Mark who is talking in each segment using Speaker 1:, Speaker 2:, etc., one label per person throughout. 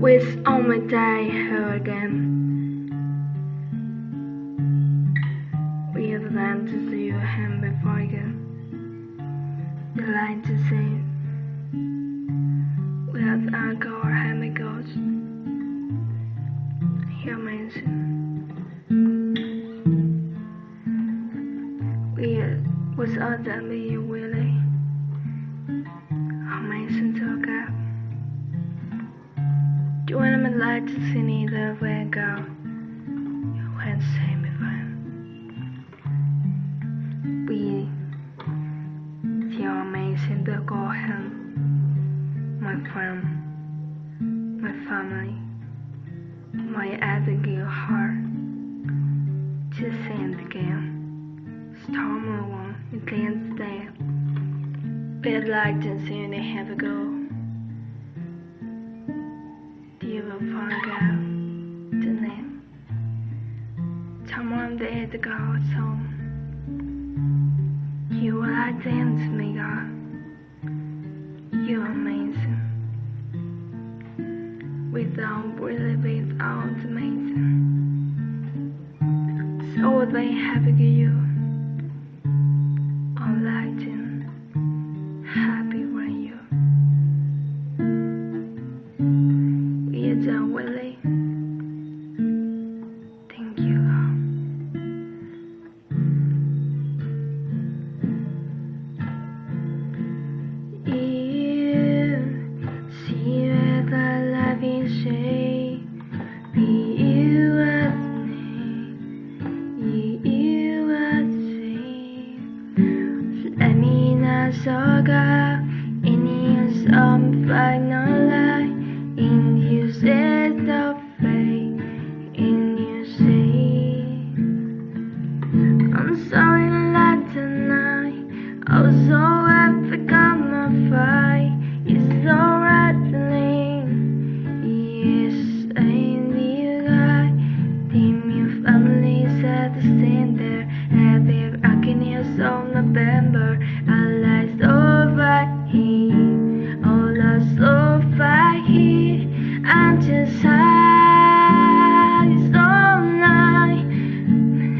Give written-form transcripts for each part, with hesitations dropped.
Speaker 1: With all my day here again, we have learned to see your hand before again. The line to say, we have anchor our hammer goes. Here mention, we was all done with you, Willie. I mentioned to a gap. Do you want me like to see neither way I go? You can't say me fine. We feel amazing to go home. My friend, my family, my attitude heart. Just sing again. Storm one, you can't stay. Bed like to see they have a go. You will find out the name. Someone there to go home. You will dance me, God. You're amazing. Without really without amazing. So they have you. I'm lighting. Happy when you. Willie, thank you. You see where the love is shade. Be you as me, you as me. Let me not so go in your some final life. In you said the fate, in you say I'm sorry like tonight. Oh, so I forgot my fight. It's so rattling. Yes, ain't you right? Team your family said to stand there. Happy I can hear so November. I lie so right here. Oh, I so right here. I'm just high all night.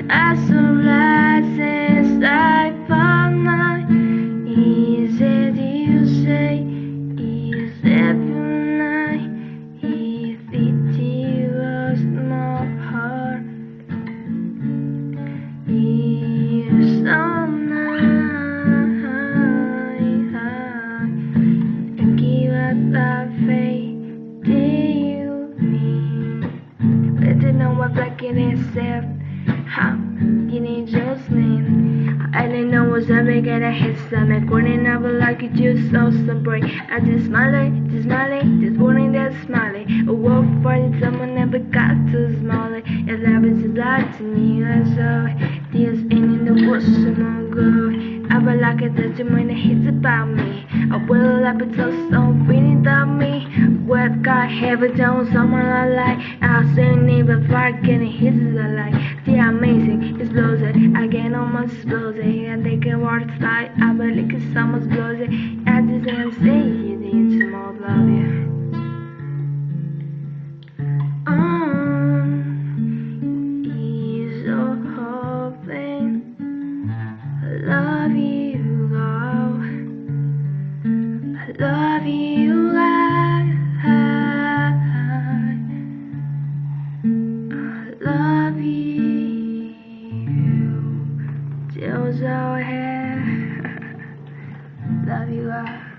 Speaker 1: I surprise inside for night. Is it you say? Is every night? If it was my heart, is all night. And give us that faith. I'm blacking itself. How you need your name? I didn't know what's up, I get a hit stomach. Running up like you just saw some break. I just smiley, just warning that smiley. A wolf fighting someone never got to smiley. If that was a lot to me, I saw this in the woods, no good. I would like it that you when it hits about me. I will like it so feeling about me. What God have it done, someone I like. I'll say never far getting his like. See how amazing it's blows it. I get almost blows it. And they can water slide. I believe it's someone's blows it. I just can't say you need some more love, yeah. He's so hoping. I love you, girl. I love you, love you. Still so here. Love you.